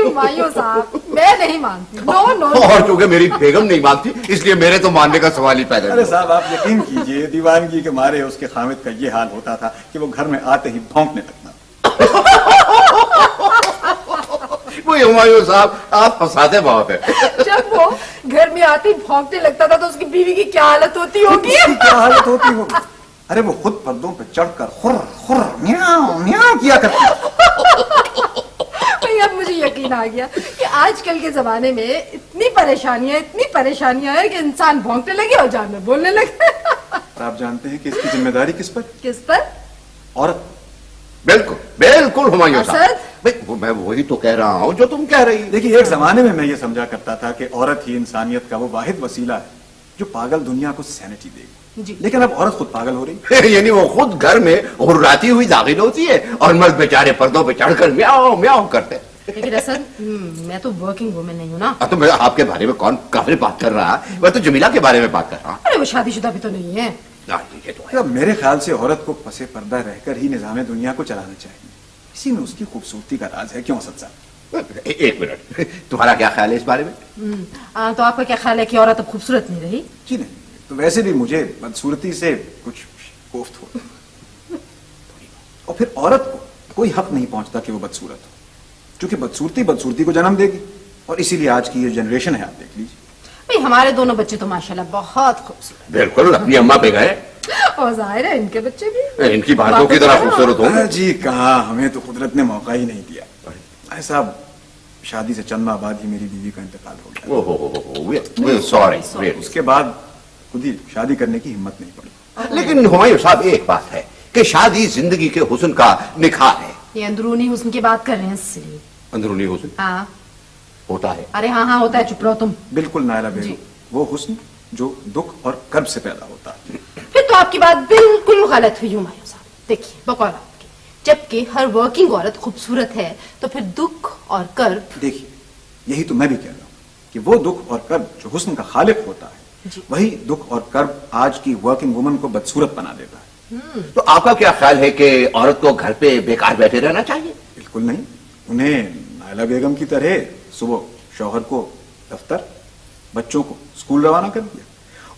हुमायूं साहब मैं नहीं मानती, नो नो। और चूंकि मेरी बेगम नहीं मानती इसलिए मेरे तो मानने का सवाल ही पैदा। अरे साहब आप यकीन कीजिए, दीवानगी के मारे उसके खामिद का ये हाल होता था कि वो घर में आते ही भौंकने लगता। वो हुमायूं साहब आप फंसाते बहुत है। जब वो घर में आते ही भौंकने लगता था तो उसकी बीवी की क्या हालत होती होगी? क्या हालत होती होगी? अरे वो खुद पर्दों पे चढ़कर खुर खुर म्याऊं म्याऊं किया करती। भाई अब मुझे यकीन आ गया कि आजकल के जमाने में इतनी परेशानियां हैं कि इंसान भौंकने लगे और जानवर बोलने लगे। आप जानते हैं कि इसकी जिम्मेदारी किस पर? किस पर? औरत। बिल्कुल बिल्कुल हुमायूं साहब, मैं वही तो कह रहा हूँ जो तुम कह रही। देखिए एक जमाने में मैं ये समझा करता था कि औरत ही इंसानियत का वो वाहिद वसीला है जो पागल दुनिया को सैनिटी देगी, लेकिन अब औरत खुद पागल हो रही है। यानी वो खुद घर में हुर्राती हुई दाखिल होती है और मर्द बेचारे पर्दों पे चढ़कर म्याऊं म्याऊं करते हैं। लेकिन असल मैं तो वर्किंग वुमेन नहीं हूँ ना। तो मैं आपके बारे में कौन काफिर बात कर रहा है? मैं तो जमीला के बारे में बात कर रहा हूँ। अरे वो शादीशुदा भी तो नहीं है। तो मेरे ख्याल से औरत को पसे पर्दा रहकर ही निजाम दुनिया को चलाना चाहिए। इसी में उसकी खूबसूरती का राज है। क्यों असद साहब? एक मिनट, तुम्हारा क्या ख्याल है इस बारे में? तो आपका क्या ख्याल है कि औरत अब खूबसूरत नहीं रही? जी नहीं, तो वैसे भी मुझे बदसूरती से कुछ कोफ्त हो। और फिर औरत को कोई हक नहीं पहुंचता कि वो बदसूरत हो, क्योंकि बदसूरती को जन्म देगी। और इसीलिए आज की ये जनरेशन है, आप देख लीजिए। भाई हमारे दोनों बच्चे तो माशाल्लाह बहुत खूबसूरत। बिल्कुल, अपनी अम्मा पे गए और जाहिर है इनके बच्चे भी इनकी बातों की तरह खूबसूरत होंगे। जी कहाँ, हमें तो कुदरत ने मौका ही नहीं दिया। ऐसा शादी से चंद माह बाद ही मेरी बीवी का इंतकाल हो गया। सॉरी। उसके बाद खुद ही शादी करने की हिम्मत नहीं पड़ी। लेकिन हुमायूं साहब एक बात है कि शादी जिंदगी के हुस्न का निखार है। ये अंदरूनी हुस्न की बात कर रहे हैं इसलिए। अंदरूनी हुस्न? हाँ होता है। अरे हाँ होता है, चुप रहो तुम। बिल्कुल नायला बेगम, वो हुस्न जो दुख और कर्ब से पैदा होता है। फिर तो आपकी बात बिल्कुल गलत हुई हुमायूं साहब। देखिए बकौल आपके, जबकि हर वर्किंग औरत खूबसूरत है तो फिर दुख और कर्ब। देखिए यही तो मैं भी कह रहा हूँ कि वो दुख और कर्ब जो हुस्न का खालिक होता है, वही दुख और कर्ब आज की वर्किंग वुमन को बदसूरत बना देता है। तो आपका क्या ख्याल है कि औरत को घर पे बेकार बैठे रहना चाहिए? बिल्कुल नहीं, उन्हें नायला बेगम की तरह सुबह शौहर को दफ्तर, बच्चों को स्कूल रवाना कर दिया,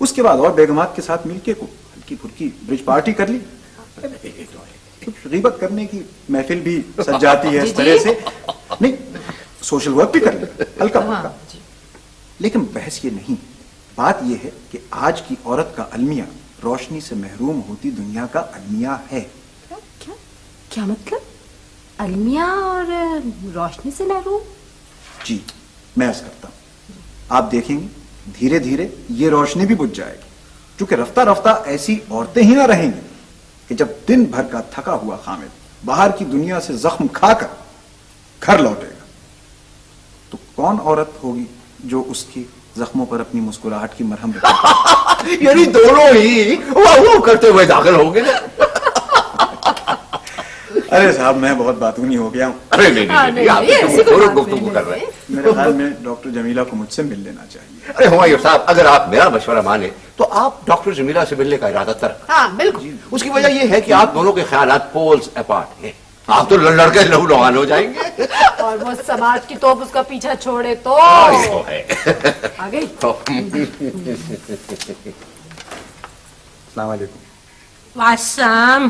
उसके बाद और बेगमात के साथ मिलके को हल्की फुल्की ब्रिज पार्टी कर ली। कुछ गीबत करने की महफिल भी सज जाती है इस तरह से। नहीं, सोशल वर्क भी कर ली हल्का फुल्का। लेकिन बहस ये नहीं, बात ये है कि आज की औरत का अलमिया रोशनी से महरूम होती दुनिया का अलमिया है। क्या मतलब? अलमिया और रोशनी से महरूम? जी मैं अर्ज करता हूं, आप देखेंगे धीरे धीरे ये रोशनी भी बुझ जाएगी, क्योंकि रफ्ता रफ्ता ऐसी औरतें ही ना रहेंगी कि जब दिन भर का थका हुआ खामिद बाहर की दुनिया से जख्म खाकर घर लौटेगा तो कौन औरत होगी जो उसकी जख्मों पर अपनी मुस्कुराहट की मरहम रखेगी? यानी दोनों ही वो करते हुए दाखिल होंगे। अरे साहब मैं बहुत बातूनी हो गया हूँ। अरे नहीं, आप गुफ्तगू कर रहे हैं। मेरे ख्याल में डॉक्टर जमीला को मुझसे मिल लेना चाहिए। अरे हुमायूं साहब, अगर आप मेरा मशवरा माने तो आप डॉक्टर जमीला से मिलने का इरादा कर। हाँ बिल्कुल। उसकी वजह यह है कि आप दोनों के ख्यालात पोल्स अपार्ट हैं। आप तो लड़के लहू लुहान हो जाएंगे और वो समाज की तोप उसका पीछा छोड़े तो है। आ गई। अस्सलाम वालेकुम। वासम।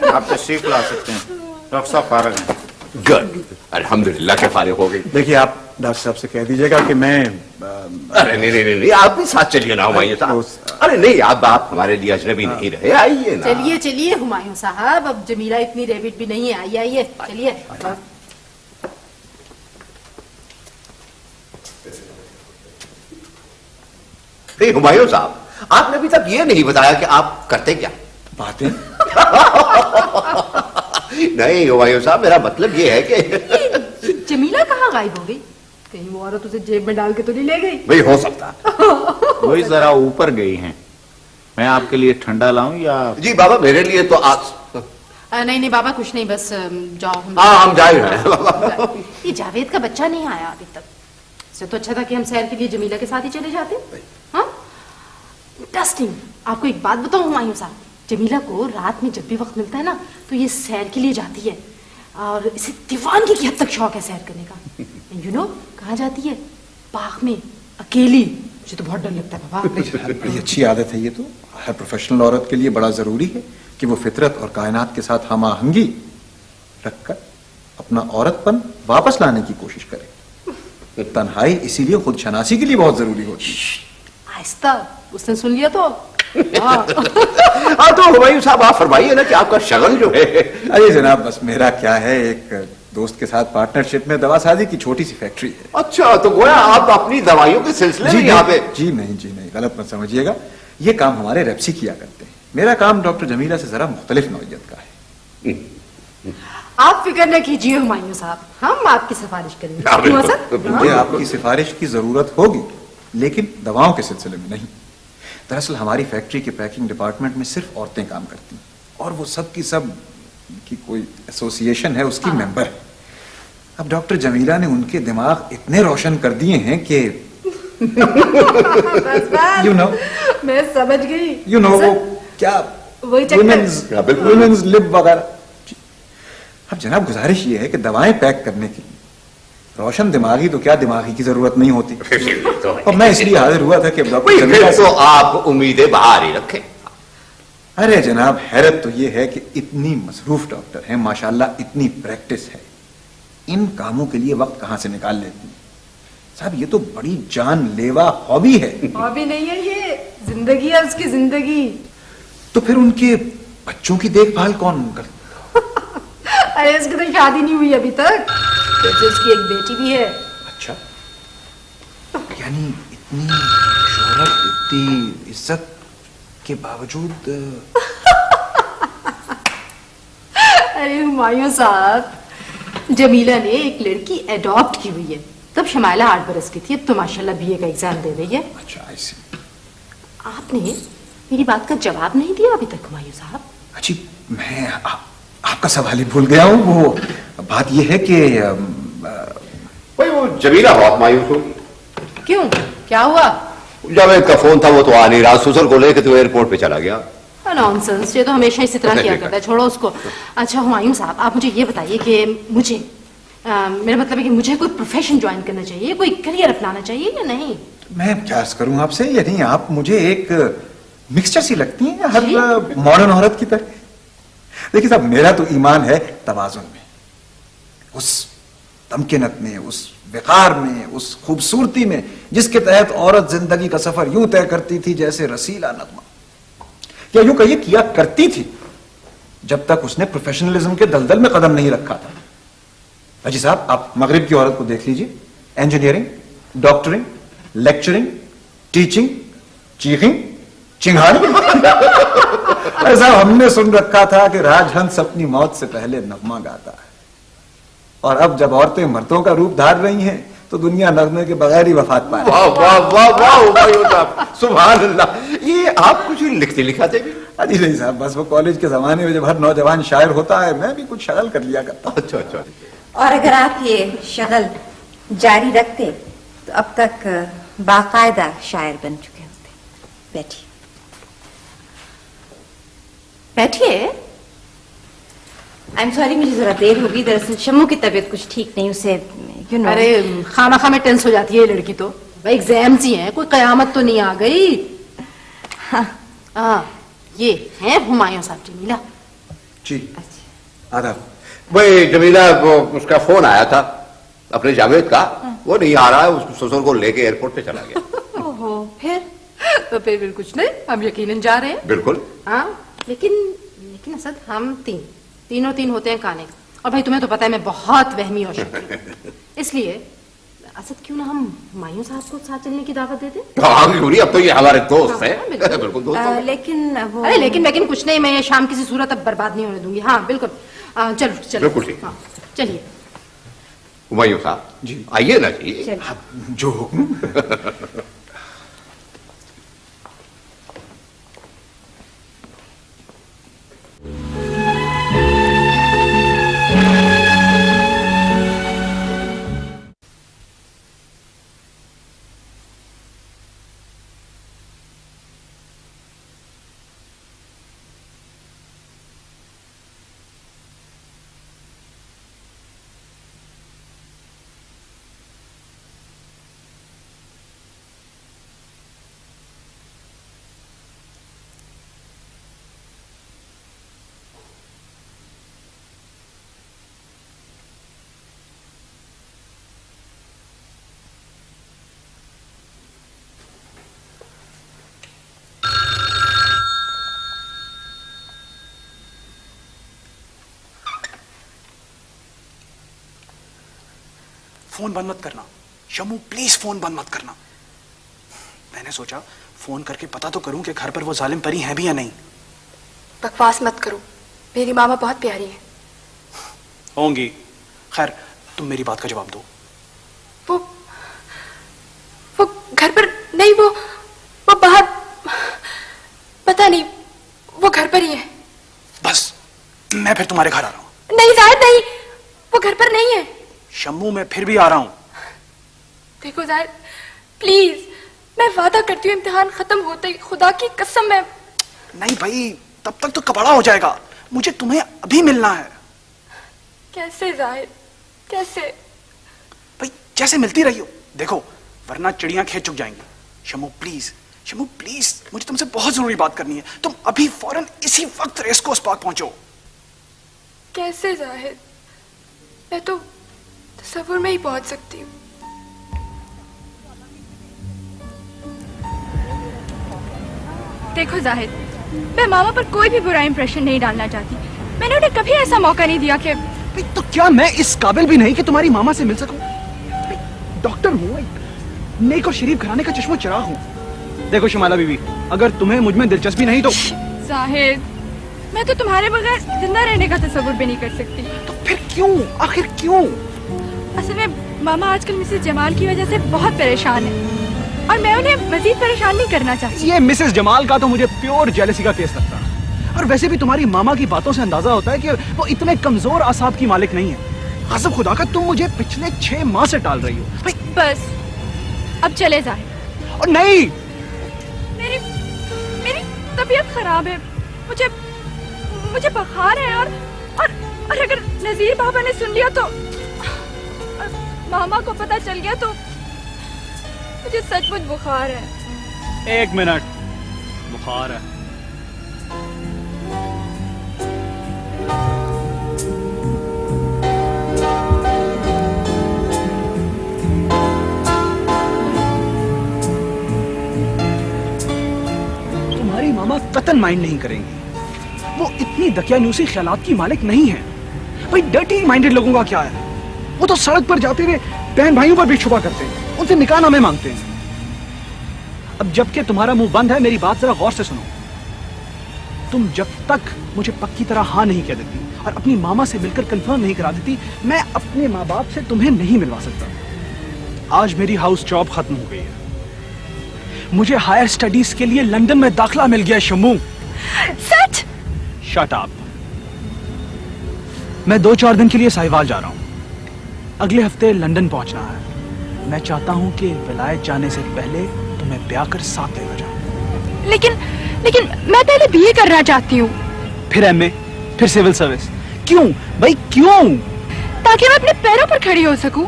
आप तशरीफ ला सकते हैं, डॉक्टर साहब फारग हैं। गुड, अल्हम्दुलिल्लाह के फारिग हो गई। देखिए आप डॉक्टर साहब से कह दीजिएगा कि मैं अरे नहीं, आप भी साथ चलिए ना हुमायूं साहब। अरे नहीं, आप हमारे लिए अजनबी नहीं रहे, आइए ना। चलिए हुमायूं साहब, अब जमीला इतनी रेबिट भी नहीं है। आइए चलिए। हुमायूं साहब, आपने अभी तक ये नहीं बताया कि आप करते क्या? बातें। नहीं हुमायूं साहब, मेरा मतलब ये है कि जमीला कहाँ गायब हो गई? कहीं वो औरत उसे जेब में डाल के तो नहीं ले गई? भाई हो सकता। वही जरा ऊपर गई हैं। मैं आपके लिए ठंडा लाऊं या? जी बाबा, मेरे लिए तो आप नहीं बाबा, कुछ नहीं, बस जाओ। हम जा ही रहे हैं। ये जावेद का बच्चा नहीं आया अभी तक। इससे तो अच्छा था कि हम सैर के लिए जमीला के साथ ही चले जाते। हाँ इंटरेस्टिंग। आपको एक बात बताऊं हुमायूं साहब, जमीला को रात में जब भी वक्त मिलता है ना तो ये सैर के लिए जाती है और इसे दीवानगी की हद तक शौक है सैर करने का। यू नो कहाँ जाती है? बाग में अकेली। मुझे तो बहुत डर लगता है बाबा। बड़ी अच्छी आदत है ये तो। हर प्रोफेशनल औरत के लिए बड़ा जरूरी है कि वो फितरत और कायनात के साथ हम आहंगी रखकर अपना औरतपन वापस लाने की कोशिश करे। तन्हाई इसीलिए खुद शनासी के लिए बहुत जरूरी होती है। आहिस्ता, उसने सुन लिया तो। हाँ तो हुमायूं साहब आप फरमाइए ना कि आपका शगल जो है। अरे जनाब बस मेरा क्या है, एक दोस्त के साथ पार्टनरशिप में दवा साजी की छोटी सी फैक्ट्री है। अच्छा, तो गोया आप अपनी दवाइयों के सिलसिले में यहाँ पे? जी नहीं, गलत मत समझिएगा। ये काम हमारे रेप्सी किया करते हैं। मेरा काम डॉक्टर जमीला से जरा मुख्तलिफ नौइयत का है। आप फिक्र न कीजिए हुमायूं साहब, हम आपकी सिफारिश करेंगे। मुझे आपकी सिफारिश की जरूरत होगी, लेकिन दवाओं के सिलसिले में नहीं। दरअसल हमारी फैक्ट्री के पैकिंग डिपार्टमेंट में सिर्फ औरतें काम करती हैं और वो सब की सब की कोई एसोसिएशन है, उसकी मेंबर है। अब डॉक्टर जमीला ने उनके दिमाग इतने रोशन कर दिए हैं कि यू नो, मैं समझ गई। यू नो वो क्या वुमेन्स लिब वगैरह। अब जनाब गुजारिश ये है कि दवाएं पैक करने के लिए रोशन दिमागी तो क्या दिमागी की जरूरत नहीं होती। और मैं इसलिए हाजिर हुआ था कि डॉक्टर जमीला तो आप उम्मीदें बाहर ही रखें। अरे जनाब हैरत तो ये है कि इतनी मसरूफ डॉक्टर हैं माशाल्लाह, इतनी प्रैक्टिस है, इन कामों के लिए वक्त कहां से निकाल लेती है। साहब ये तो बड़ी जानलेवा हॉबी है। हॉबी नहीं है ये, जिंदगी है उसकी, जिंदगी। तो फिर उनके बच्चों की देखभाल कौन करता? अरे उसकी तो शादी नहीं हुई अभी तक, जैसे उसकी एक बेटी भी है। अच्छा, यानी इतनी शोहरत, इतनी इज्जत के बावजूद अरे हुमायूं साहब, जमीला ने एक लड़की एडॉप्ट की हुई है। तब शमाइला 8 बरस की थी, अब तो माशाल्लाह बीए का एग्जाम दे रही है। अच्छा ऐसे। आपने मेरी बात का जवाब नहीं दिया अभी तक हुमायूं साहब। अच्छी, मैं आपका सवाल ही भूल गया हूँ। वो बात ये है कि भाई वो जमीला बहुत मायूस होगी। क्यों, क्या हुआ? जावेद का फोन था, वो तो आ नहीं रहा। ससुर को लेकर तो एयरपोर्ट पे चला गया। नॉनसेंस, ये तो हमेशा इसी तरह किया करता है, छोड़ो उसको। अच्छा हुमायूं साहब, आप मुझे ये बताइए कि मुझे मेरा मतलब है कि मुझे कोई प्रोफेशन ज्वाइन करना चाहिए, कोई करियर अपनाना चाहिए या नहीं? मैं क्या करूं आपसे, या नहीं आप मुझे एक मिक्सचर सी लगती हैं हर मॉडर्न औरत की तरह। देखिए साहब, मेरा तो ईमान है तवाज़ुन में, उस तमकिनत में, उस विकार में, उस खूबसूरती में जिसके तहत औरत जिंदगी का सफर यूं तय करती थी जैसे रसीला नगमा, या यूं कहिए किया करती थी जब तक उसने प्रोफेशनलिज्म के दलदल में कदम नहीं रखा था। अजी साहब, आप मगरिब की औरत को देख लीजिए, इंजीनियरिंग, डॉक्टरिंग, लेक्चरिंग, टीचिंग, चीखिंग, चिंगारी। ऐसा हमने सुन रखा था कि राजहंस अपनी मौत से पहले नगमा गाता है, और अब जब औरतें मर्दों का रूप धार रही हैं तो दुनिया नगमे के बगैर ही वफात पाए। वाह वाह वाह वाह, सुभान अल्लाह। ये आप कुछ लिखते लिखाते भी? अजी नहीं साहब, बस वो कॉलेज के जमाने में जब हर नौजवान शायर होता है, मैं भी कुछ शगल कर लिया करता। अच्छा अच्छा। और अगर आप ये शगल जारी रखते तो अब तक बाकायदा शायर बन चुके होते। बैठिए बैठिए। आई एम सॉरी, मुझे जरा देर होगी। दरअसल शम्मू की तबीयत कुछ ठीक नहीं, उसे यू नो। अरे खामा खामे टेंस हो जाती है ये लड़की तो। भाई एग्जाम्स ही हैं, कोई कयामत तो नहीं आ गई। हाँ ये है हुमायूं साहब जमीला जी। आदाब। भाई जमीला, वो उसका फोन आया था अपने जावेद का, वो नहीं आ रहा है, उसको ससुर को लेके एयरपोर्ट पे चला गया। ओहो, फिर? तो फिर कुछ नहीं, हम यकीनन जा रहे हैं। बिल्कुल। हाँ लेकिन असद हम तीनों होते हैं काने। और भाई तुम्हें तो पता है मैं बहुत वहमी और शक्की, इसलिए असद क्यों ना हम हुमायूं साहब को साथ चलने की दावत देते? हाँ क्यों नहीं, अब तो ये हमारे दोस्त हैं। बिल्कुल दोस्त। लेकिन वो अरे लेकिन कुछ नहीं, मैं ये शाम किसी सूरत अब बर्बाद नहीं होने दूंगी। हाँ बिल्कुल, चलो बिल्कुल ठीक। हाँ चलिए। हुमायूं साहब जी आइए ना जी। जो हुक्म। फोन बंद मत करना शम्मू, प्लीज फोन बंद मत करना। मैंने सोचा फोन करके पता तो करूं कि घर पर वो जालिम परी हैं भी या नहीं। बकवास मत करो, मेरी मामा बहुत प्यारी है। होंगी, खैर तुम मेरी बात का जवाब दो। वो घर पर नहीं, वो बाहर, पता नहीं, वो घर पर ही है। बस मैं फिर तुम्हारे घर आ रहा हूं। नहीं जाहिद नहीं, वो घर पर नहीं है। शम्मू मैं फिर भी आ रहा हूं। देखो जाहिद प्लीज, मैं वादा करती हूँ इम्तिहान खत्म होते ही, खुदा की कसम मैं। नहीं भाई, तब तक तो कबाड़ा हो जाएगा, मुझे तुम्हें अभी मिलना है। कैसे जाहिद, कैसे? भाई जैसे मिलती रही हो, देखो वरना चिड़ियां खेत चुक जाएंगी। शम्मू प्लीज, शम्मू प्लीज, मुझे तुमसे बहुत जरूरी बात करनी है। तुम अभी फौरन इसी वक्त रेस कोर्स पार्क पहुंचो। कैसे जाहिद, मैं तो तसव्वुर में ही पहुंच सकती हूँ। देखो जाहिद, मैं मामा पर कोई भी बुरा इंप्रेशन नहीं डालना चाहती। मैंने उन्हें कभी ऐसा मौका नहीं दिया कि। तो क्या मैं इस काबिल भी नहीं कि तुम्हारी मामा से मिल सकूं? डॉक्टर हूँ, नेक और शरीफ घराने का चश्मा चिराग हूँ। देखो शमाला बीबी, अगर तुम्हें मुझ में दिलचस्पी नहीं तो। जाहिद, मैं तो तुम्हारे बगैर जिंदा रहने का तसव्वुर भी नहीं कर सकती। तो फिर क्यों, आखिर क्यों? असल में मामा आजकल मिसेस जमाल की वजह से बहुत परेशान है और मैं उन्हें मजीद परेशान नहीं करना चाहती। ये मिसेस जमाल का तो मुझे प्योर जेलसी का केस लगता है। और वैसे भी तुम्हारी मामा की बातों से अंदाजा होता है कि वो इतने कमजोर आसाब की मालिक नहीं है। कसम खुदा का, तुम मुझे पिछले 6 माह से टाल रही हो। बस अब चले जाए। और नहीं, मेरी तबीयत खराब है, मुझे बुखार है और अगर नजीर बाबा ने सुन लिया तो और मामा को पता चल गया तो मुझे सचमुच बुखार है। 1 मिनट, बुखार है। तुम्हारी मामा कतन माइंड नहीं करेंगी, वो इतनी दकियानूसी ख्यालात की मालिक नहीं है। भाई डर्टी माइंडेड लोगों का क्या है, वो तो सड़क पर जाते हुए बहन भाइयों पर भी छुपा करते हैं, उनसे निकाह नामे मांगते हैं। अब जबकि तुम्हारा मुंह बंद है, मेरी बात जरा गौर से सुनो। तुम जब तक मुझे पक्की तरह हाँ नहीं कह देती और अपनी मामा से मिलकर कंफर्म नहीं करा देती, मैं अपने माँ बाप से तुम्हें नहीं मिलवा सकता। आज मेरी हाउस जॉब खत्म हो गई है, मुझे हायर स्टडीज के लिए लंदन में दाखिला मिल गया। शम्मू सच? Shut up. मैं 2-4 दिन के लिए साहिवाल जा रहा हूँ, अगले हफ्ते लंदन पहुंचना है। मैं चाहता हूँ कि विलायत जाने से पहले तुम्हें ब्याह कर साथ लेकर जाऊं। लेकिन मैं पहले बीए करना चाहती हूँ। फिर एमए, फिर सिविल सर्विस। क्यों भाई क्यों? ताकि मैं अपने पैरों पर खड़ी हो सकूं।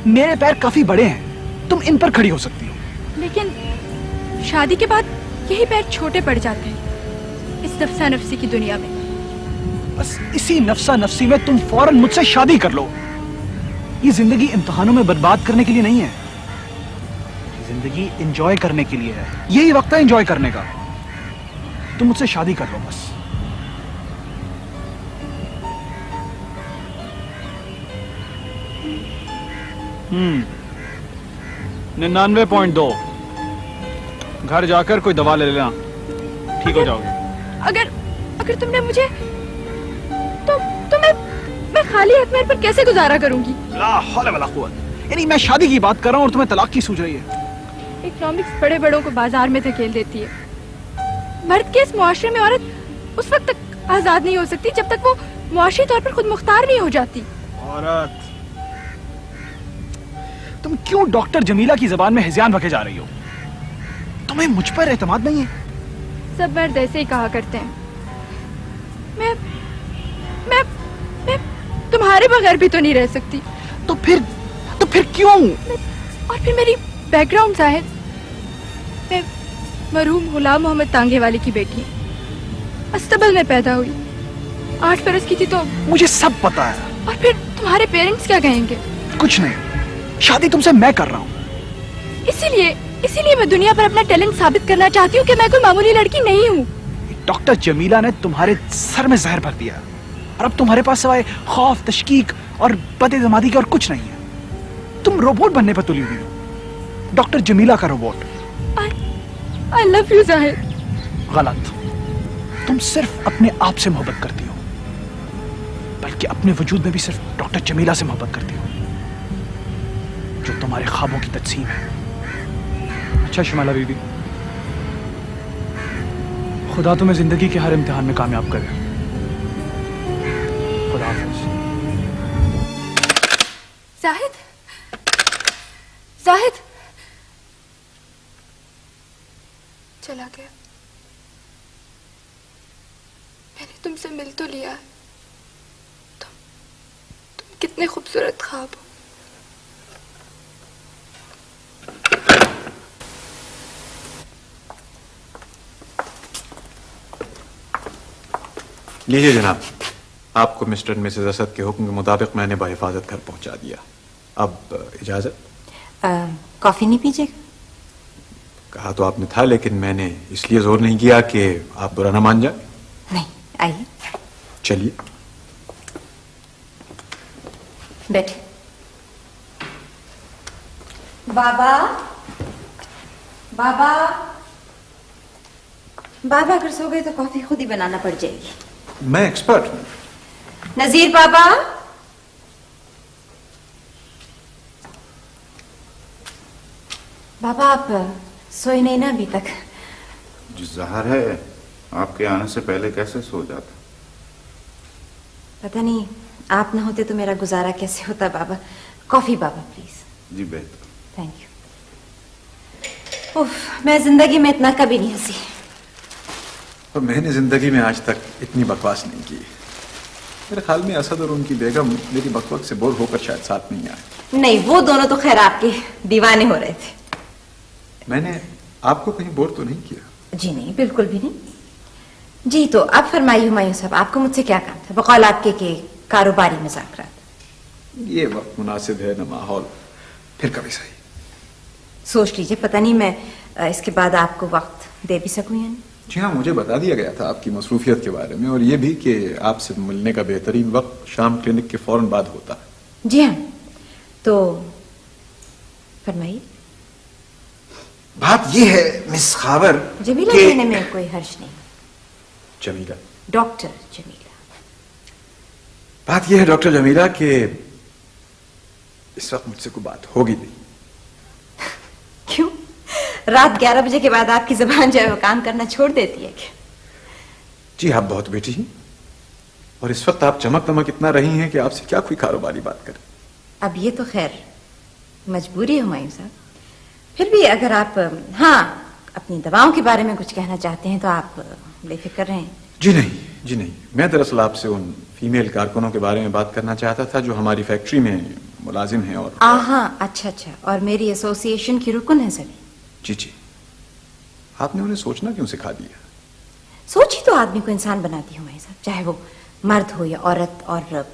मेरे पैर काफी बड़े हैं, तुम इन पर खड़ी हो सकती हो। लेकिन शादी के बाद यही पैर छोटे पड़ जाते हैं इस नफ्सा नफ्सी की दुनिया में। बस इसी नफ्सा नफ्सी में तुम फौरन मुझसे शादी कर लो। ये जिंदगी इम्तिहानों में बर्बाद करने के लिए नहीं है, जिंदगी एंजॉय करने के लिए है। यही वक्त है एंजॉय करने का। तुम मुझसे शादी कर लो बस। हम्म, 99.2। घर जाकर कोई दवा ले लेना, ठीक हो जाओगे। अगर तुमने मुझे तो मैं खाली हाथ में पर कैसे गुजारा करूंगी? ला हौला वला कुव्वत। यानी मैं शादी की बात कर रहा हूं और तुम्हें तलाक की सूझ रही है। इकोनॉमिक्स बड़े बड़ों को बाजार में धकेल देती है। मर्द के इस मुआशरे में औरत उस वक्त तक आजाद नहीं हो सकती जब तक वो मुआशी तौर पर खुद मुख्तार नहीं हो जाती। औरत, तुम क्यों डॉक्टर जमीला की जबान में हिज़यान बके जा रही हो? तुम्हें मुझ पर एतमाद नहीं है? सब मर्द ऐसे ही कहा करते हैं। मैं तुम्हारे बगैर भी तो नहीं रह सकती। तो फिर क्यों? और फिर मेरी बैकग्राउंड जाहिर, मैं मरहूम गुलाम मोहम्मद तांगे वाले की बेटी अस्तबल में पैदा हुई। 8 बरस की थी तो। मुझे सब पता है। और फिर तुम्हारे पेरेंट्स क्या कहेंगे? कुछ नहीं, शादी तुमसे मैं कर रहा हूँ। इसीलिए मैं दुनिया पर अपना टैलेंट साबित करना चाहती हूँ कि मैं कोई मामूली लड़की नहीं हूँ। डॉक्टर जमीला ने तुम्हारे सर में जहर भर दिया और अब तुम्हारे पास सिवाय खौफ, तशकीक और बदइज़्ज़ती के और कुछ नहीं है। तुम रोबोट बनने पर तुली हुई हो, डॉक्टर जमीला का robot. I love you Zahid. गलत। तुम सिर्फ अपने आप से मोहब्बत करती हो, बल्कि अपने वजूद में भी सिर्फ डॉक्टर जमीला से मोहब्बत करती हो, जो तुम्हारे ख्वाबों की तजसीम है। अच्छा शमाला बीबी, खुदा तुम्हें जिंदगी के हर इम्तिहान में कामयाब करे। खुदा हाफिज। जाहिद, जाहिद चला गया। मैंने तुमसे मिल तो लिया, तुम कितने खूबसूरत ख्वाब हो। लीजिए जनाब, आपको मिस्टर एंड मिसेज असद के हुक्म के मुताबिक मैंने बहिफाजत घर पहुंचा दिया। अब इजाजत। कॉफी नहीं पीजिएगा? कहा तो आपने था, लेकिन मैंने इसलिए जोर नहीं किया कि आप बुरा ना मान जाए। नहीं, आइए चलिए बैठे। बाबा, बाबा, बाबा अगर सो गए तो कॉफी खुद ही बनाना पड़ जाएगी। मैं एक्सपर्ट हूं। नजीर बाबा, बाबा आप सोए नहीं ना अभी तक? जी ज़ाहिर है, आपके आने से पहले कैसे सो जाता। पता नहीं आप ना होते तो मेरा गुजारा कैसे होता। बाबा कॉफी बाबा प्लीज। जी बेहतर। Thank you. उफ, मैं जिंदगी में इतना कभी नहीं हंसी। और मैंने जिंदगी में आज तक इतनी बकवास नहीं की। मेरे ख्याल में असद और उनकी बेगम मेरी बकवास से बोर होकर शायद साथ नहीं आए। नहीं, वो दोनों तो खैर आपके दीवाने हो रहे थे। मैंने आपको कहीं बोर तो नहीं किया? जी नहीं, बिल्कुल भी नहीं। जी तो अब फरमाइए हुमायूं साहब, आपको मुझसे क्या काम था? बकौल आपके के कारोबारी मुज़ाकरात। ये वक्त मुनासिब है न माहौल, फिर कभी सही। सोच लीजिए, पता नहीं मैं इसके बाद आपको वक्त दे भी सकूं या नहीं। जी हाँ, मुझे बता दिया गया था आपकी मसरूफियत के बारे में, और ये भी कि आपसे मिलने का बेहतरीन वक्त शाम क्लिनिक के फौरन बाद होता है। जी हाँ, तो फरमाइए। बात यह है मिस खावर, जमीला कहने में कोई हर्ष नहीं। जमीला, डॉक्टर जमीला। बात यह है डॉक्टर जमीला कि इस वक्त मुझसे कोई बात होगी नहीं। क्यों? रात 11 बजे के बाद आपकी जुबान जो है वो काम करना छोड़ देती है क्या? जी आप बहुत बेटी हैं, और इस वक्त आप चमक दमक इतना रही हैं कि आपसे क्या कोई कारोबारी बात करे। अब ये तो खैर मजबूरी है हुमायूं साहब। फिर भी अगर आप अपनी दवाओं के बारे में कुछ कहना चाहते हैं तो आप बेफिक्र रहें। जी नहीं, जी नहीं, मैं दरअसल आपसे उन फीमेल कारकुनों के बारे में बात करना चाहता था जो हमारी फैक्ट्री में मुलाजिम हैं। और अच्छा, और मेरी एसोसिएशन की रुकन है सभी। जी जी, आपने उन्हें सोचना क्यों सिखा दिया? सोच ही तो आदमी को इंसान बनाती है हुमायूं साहब, चाहे वो मर्द हो या औरत। और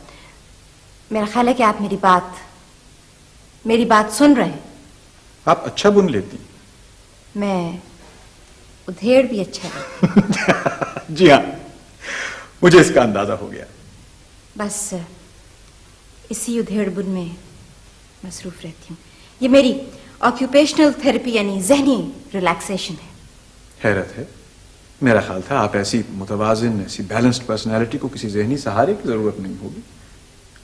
मेरा ख्याल है कि आप मेरी बात सुन रहे हैं। आप अच्छा बुन लेती। मैं उधेड़ भी अच्छा है। जी हाँ, मुझे इसका अंदाजा हो गया। बस इसी उधेड़ बुन में मसरूफ रहती हूँ। ये मेरी ऑक्यूपेशनल थेरेपी यानी जहनी रिलैक्सेशन है। हैरत है, मेरा ख्याल था आप ऐसी मुतवाजिन, ऐसी बैलेंस्ड पर्सनैलिटी को किसी जहनी सहारे की जरूरत नहीं होगी।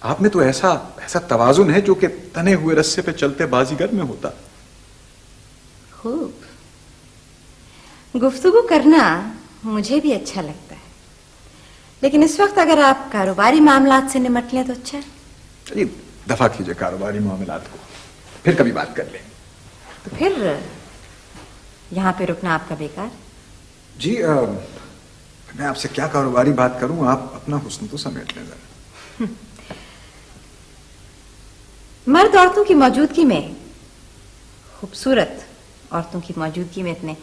आप में तो ऐसा तवाजुन है जो कि तने हुए रस्से पे चलते बाजीगर में होता। खूब गुफ्तगू करना मुझे भी अच्छा लगता है, लेकिन इस वक्त अगर आप कारोबारी मामलात से निमट लें तो अच्छा है। चलिए दफा कीजिए कारोबारी मामलात को, फिर कभी बात कर लें। तो फिर यहां पे रुकना आपका बेकार। जी मैं आपसे क्या कारोबारी बात करूं, आप अपना हुस्न तो समेट लें जरा। मर्द औरतों की मौजूदगी में, खूबसूरत औरतों की मौजूदगी में इतने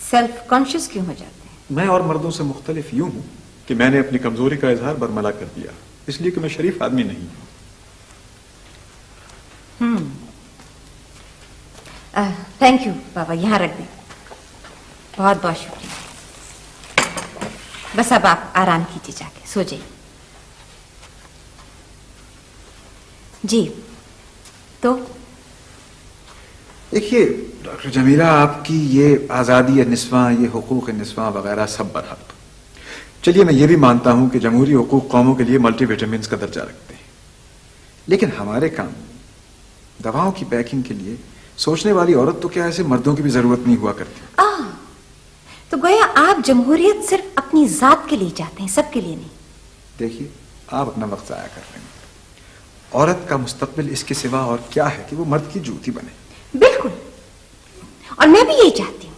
सेल्फ कॉन्शियस क्यों हो जाते हैं? मैं और मर्दों से मुख्तलिफ यूं हूं कि मैंने अपनी कमजोरी का इजहार बरमला कर दिया, इसलिए कि मैं शरीफ आदमी नहीं हूं। थैंक यू बाबा, यहां रख दें। बहुत बहुत शुक्रिया। बस अब आप आराम कीजिए, जाके सो जाइए। जी तो دیکھیے ڈاکٹر جمیلہ، آپ کی یہ آزادی نسواں، یہ حقوق نسواں وغیرہ سب برحق. چلیے میں یہ بھی مانتا ہوں کہ جمہوری حقوق قوموں کے لیے ملٹی وٹامنس کا درجہ رکھتے ہیں، لیکن ہمارے کام دواؤں کی پیکنگ کے لیے سوچنے والی عورت تو کیا ایسے مردوں کی بھی ضرورت نہیں ہوا کرتی؟ تو گویا آپ جمہوریت صرف اپنی ذات کے لیے چاہتے ہیں، سب کے لیے نہیں. دیکھیے آپ اپنا وقت ضائع کر رہے ہیں. عورت کا مستقبل اس کے سوا اور کیا ہے کہ وہ مرد کی جوتی بنے. بالکل، اور میں بھی یہی چاہتی ہوں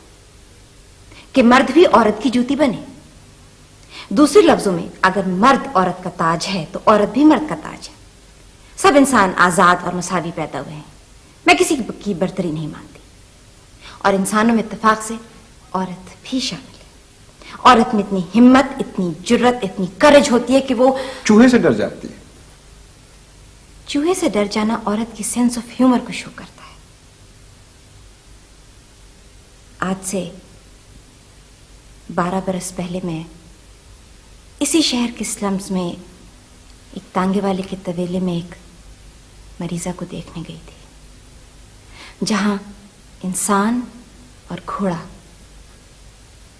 کہ مرد بھی عورت کی جوتی بنے. دوسرے لفظوں میں اگر مرد عورت کا تاج ہے تو عورت بھی مرد کا تاج ہے. سب انسان آزاد اور مساوی پیدا ہوئے ہیں. میں کسی کی برتری نہیں مانتی، اور انسانوں میں اتفاق سے عورت بھی شامل ہے. عورت میں اتنی ہمت، اتنی جرت، اتنی کرج ہوتی ہے کہ وہ چوہے سے ڈر جاتی ہے. چوہے سے ڈر جانا عورت کی سینس آف ہیومر کو شو کرتا ہے. آج سے 12 برس پہلے میں اسی شہر کے سلمز میں ایک تانگے والے کے طویلے میں ایک مریضہ کو دیکھنے گئی تھی، جہاں انسان اور گھوڑا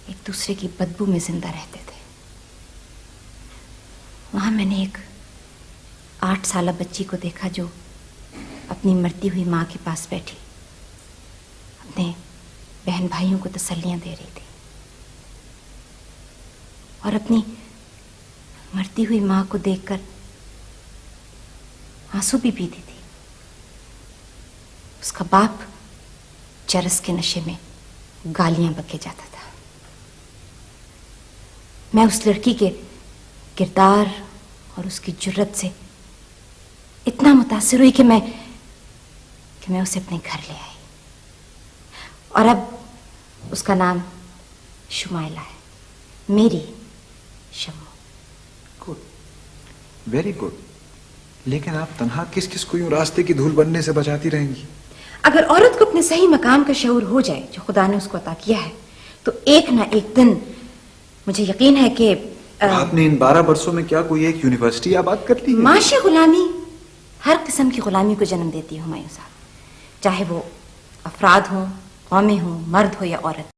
ایک دوسرے کی بدبو میں زندہ رہتے تھے. وہاں میں نے ایک 8 سالہ بچی کو دیکھا جو اپنی مرتی ہوئی ماں کے پاس بیٹھی اپنے بہن بھائیوں کو تسلیاں دے رہی تھی، اور اپنی مرتی ہوئی ماں کو دیکھ کر آنسو بھی پیتی تھی. اس کا باپ چرس کے نشے میں گالیاں بکے جاتا تھا. میں اس لڑکی کے کردار اور اس کی جرت سے اتنا متاثر ہوئی کہ میں اسے اپنے گھر لے آئی، اور اب اس کا نام شمائلہ ہے، میری شمو. Good, very good. لیکن آپ تنہا کس کس کو یوں راستے کی دھول بننے سے بچاتی رہیں گی؟ اگر عورت کو اپنے صحیح مقام کا شعور ہو جائے جو خدا نے اس کو عطا کیا ہے، تو ایک نہ ایک دن مجھے یقین ہے کہ آپ نے ان 12 برسوں میں کیا کوئی ایک یونیورسٹی آباد کر لی ہے؟ معاشی غلامی ہر قسم کی غلامی کو جنم دیتی ہے ہمایوں صاحب، چاہے وہ افراد ہوں، قومیں ہوں، مرد ہو یا عورت.